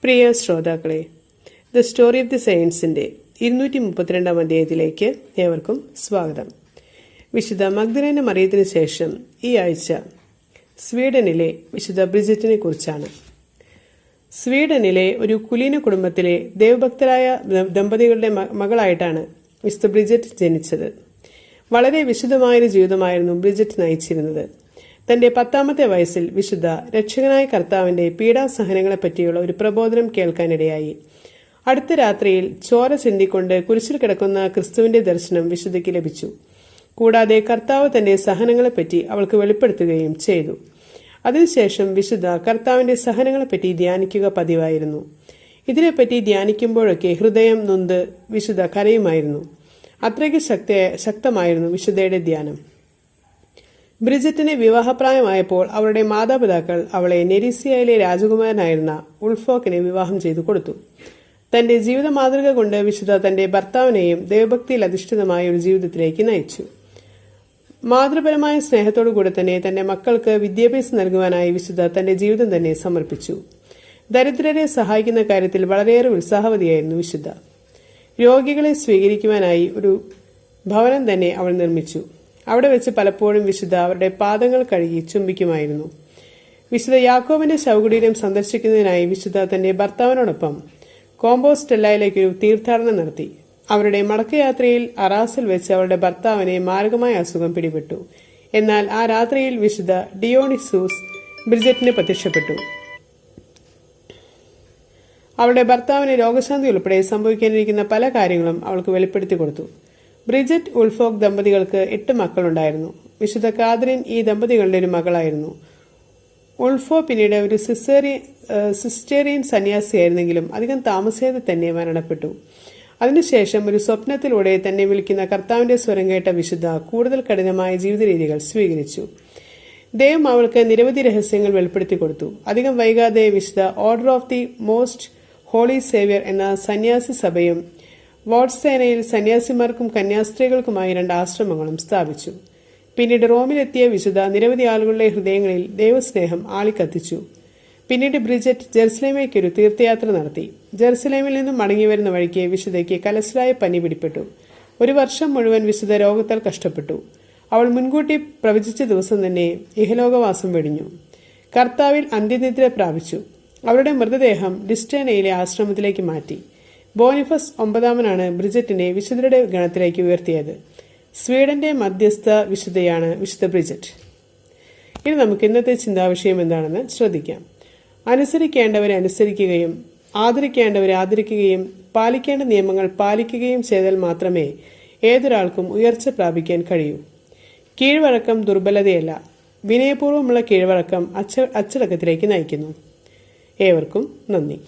പ്രിയ ശ്രോതാക്കളെ, the story of the സയൻസിന്റെ 232 അധ്യായത്തിലേക്ക് ഏവർക്കും സ്വാഗതം. വിശുദ്ധ മഗ്ദലേന മറിയത്തിന് ശേഷം ഈ ആഴ്ച സ്വീഡനിലെ വിശുദ്ധ ബ്രിജിറ്റിനെ കുറിച്ചാണ്. സ്വീഡനിലെ ഒരു കുലീന കുടുംബത്തിലെ ദൈവഭക്തരായ ദമ്പതികളുടെ മകളായിട്ടാണ് വിശുദ്ധ ബ്രിജിറ്റ് ജനിച്ചത്. വളരെ വിശുദ്ധമായൊരു ജീവിതമായിരുന്നു ബ്രിജിറ്റ് നയിച്ചിരുന്നത്. തന്റെ 10ാമത്തെ വയസ്സിൽ വിശുദ്ധ രക്ഷകനായ കർത്താവിന്റെ പീഡാസഹനങ്ങളെപ്പറ്റിയുള്ള ഒരു പ്രബോധനം കേൾക്കാനിടയായി. അടുത്ത രാത്രിയിൽ ചോര ചിന്തിക്കൊണ്ട് കുരിശിൽ കിടക്കുന്ന ക്രിസ്തുവിന്റെ ദർശനം വിശുദ്ധയ്ക്ക് ലഭിച്ചു. കൂടാതെ കർത്താവ് തന്റെ സഹനങ്ങളെപ്പറ്റി അവൾക്ക് വെളിപ്പെടുത്തുകയും ചെയ്തു. അതിനുശേഷം വിശുദ്ധ കർത്താവിന്റെ സഹനങ്ങളെപ്പറ്റി ധ്യാനിക്കുക പതിവായിരുന്നു. ഇതിനെപ്പറ്റി ധ്യാനിക്കുമ്പോഴൊക്കെ ഹൃദയം നൊന്ത് വിശുദ്ധ കരയുമായിരുന്നു. അത്രയ്ക്ക് ശക്തമായിരുന്നു വിശുദ്ധയുടെ ധ്യാനം. ബ്രിജിറ്റിന് വിവാഹപ്രായമായപ്പോൾ അവളുടെ മാതാപിതാക്കൾ അവളെ നെരീസിയയിലെ രാജകുമാരനായിരുന്ന ഉൾഫോക്കിനെ വിവാഹം ചെയ്തു കൊടുത്തു. തന്റെ ജീവിത മാതൃക കൊണ്ട് വിശുദ്ധ തന്റെ ഭർത്താവിനെയും ദൈവഭക്തിയിൽ അധിഷ്ഠിതമായ ഒരു ജീവിതത്തിലേക്ക് നയിച്ചു. മാതൃപരമായ സ്നേഹത്തോടുകൂടെ തന്നെ തന്റെ മക്കൾക്ക് വിദ്യാഭ്യാസം നൽകുവാനായി വിശുദ്ധ തന്റെ ജീവിതം തന്നെ സമർപ്പിച്ചു. ദരിദ്രരെ സഹായിക്കുന്ന കാര്യത്തിൽ വളരെയേറെ ഉത്സാഹവതിയായിരുന്നു വിശുദ്ധ. രോഗികളെ സ്വീകരിക്കുവാനായി ഒരു ഭവനം തന്നെ അവൾ നിർമ്മിച്ചു. അവിടെ വെച്ച് പലപ്പോഴും വിശുദ്ധ അവരുടെ പാദങ്ങൾ കഴുകി ചുംബിക്കുമായിരുന്നു. വിശുദ്ധ യാക്കോബിന്റെ ശവകുടീരം സന്ദർശിക്കുന്നതിനായി വിശുദ്ധ തന്റെ ഭർത്താവിനോടൊപ്പം കോമ്പോസ്റ്റെല്ലയിലേക്കൊരു തീർത്ഥാടനം നടത്തി. അവരുടെ മടക്കയാത്രയിൽ അറാസിൽ വെച്ച് അവരുടെ ഭർത്താവിനെ മാരകമായ അസുഖം പിടിപെട്ടു. എന്നാൽ ആ രാത്രിയിൽ വിശുദ്ധ ഡിയോണിസൂസ് ബ്രിജിറ്റിന് പ്രത്യക്ഷപ്പെട്ടു. അവളുടെ ഭർത്താവിന് രോഗശാന്തി ഉൾപ്പെടെ സംഭവിക്കാനിരിക്കുന്ന പല കാര്യങ്ങളും അവൾക്ക് വെളിപ്പെടുത്തി കൊടുത്തു. ബ്രിജിറ്റ് ഉൾഫോക്ക് ദമ്പതികൾക്ക് 8 മക്കളുണ്ടായിരുന്നു. വിശുദ്ധ കാതറിൻ ഈ ദമ്പതികളുടെ ഒരു മകളായിരുന്നു. ഉൾഫോ പിന്നീട് ഒരു സിസ്റ്റേറിയൻ സന്യാസിയായിരുന്നെങ്കിലും അധികം താമസിയാതെ തന്നെ മരണപ്പെട്ടു. അതിനുശേഷം ഒരു സ്വപ്നത്തിലൂടെ തന്നെ വിളിക്കുന്ന കർത്താവിന്റെ സ്വരം കേട്ട വിശുദ്ധ കൂടുതൽ കഠിനമായ ജീവിത രീതികൾ സ്വീകരിച്ചു. ദൈവം അവൾക്ക് നിരവധി രഹസ്യങ്ങൾ വെളിപ്പെടുത്തി കൊടുത്തു. അധികം വൈകാതെ വിശുദ്ധ order of the most holy saviour എന്ന സന്യാസി സഭയും വോട്ട്സേനയിൽ സന്യാസിമാർക്കും കന്യാസ്ത്രീകൾക്കുമായി 2 ആശ്രമങ്ങളും സ്ഥാപിച്ചു. പിന്നീട് റോമിലെത്തിയ വിശുദ്ധ നിരവധി ആളുകളുടെ ഹൃദയങ്ങളിൽ ദൈവസ്നേഹം ആളിക്കത്തിച്ചു. പിന്നീട് ബ്രിജിറ്റ് ജെറുസലേമിലേക്കൊരു തീർത്ഥയാത്ര നടത്തി. ജെറുസലേമിൽ നിന്നും മടങ്ങിവരുന്ന വഴിക്ക് വിശുദ്ധയ്ക്ക് കലശലായ പനി പിടിപെട്ടു. 1 വർഷം മുഴുവൻ വിശുദ്ധ രോഗത്താൽ കഷ്ടപ്പെട്ടു. അവൾ മുൻകൂട്ടി പ്രവചിച്ച ദിവസം തന്നെ ഇഹലോകവാസം വെടിഞ്ഞു. കർത്താവിൽ അന്ത്യനിദ്ര പ്രാപിച്ചു. അവരുടെ മൃതദേഹം ഡിസ്റ്റേനയിലെ ആശ്രമത്തിലേക്ക് മാറ്റി. ബോണിഫസ് 9 ബ്രിജിറ്റിനെ വിശുദ്ധരുടെ ഗണത്തിലേക്ക് ഉയർത്തിയത്. സ്വീഡന്റെ മധ്യസ്ഥ വിശുദ്ധയാണ് വിശുദ്ധ ബ്രിജിറ്റ്. ഇനി നമുക്ക് ഇന്നത്തെ ചിന്താവിഷയം എന്താണെന്ന് ശ്രദ്ധിക്കാം. അനുസരിക്കേണ്ടവരെ അനുസരിക്കുകയും ആദരിക്കേണ്ടവരെ ആദരിക്കുകയും പാലിക്കേണ്ട നിയമങ്ങൾ പാലിക്കുകയും ചെയ്താൽ മാത്രമേ ഏതൊരാൾക്കും ഉയർച്ച പ്രാപിക്കാൻ കഴിയൂ. കീഴ്വഴക്കം ദുർബലതയല്ല, വിനയപൂർവ്വമുള്ള കീഴ്വഴക്കം അച്ചടക്കത്തിലേക്ക് നയിക്കുന്നു. ഏവർക്കും നന്ദി.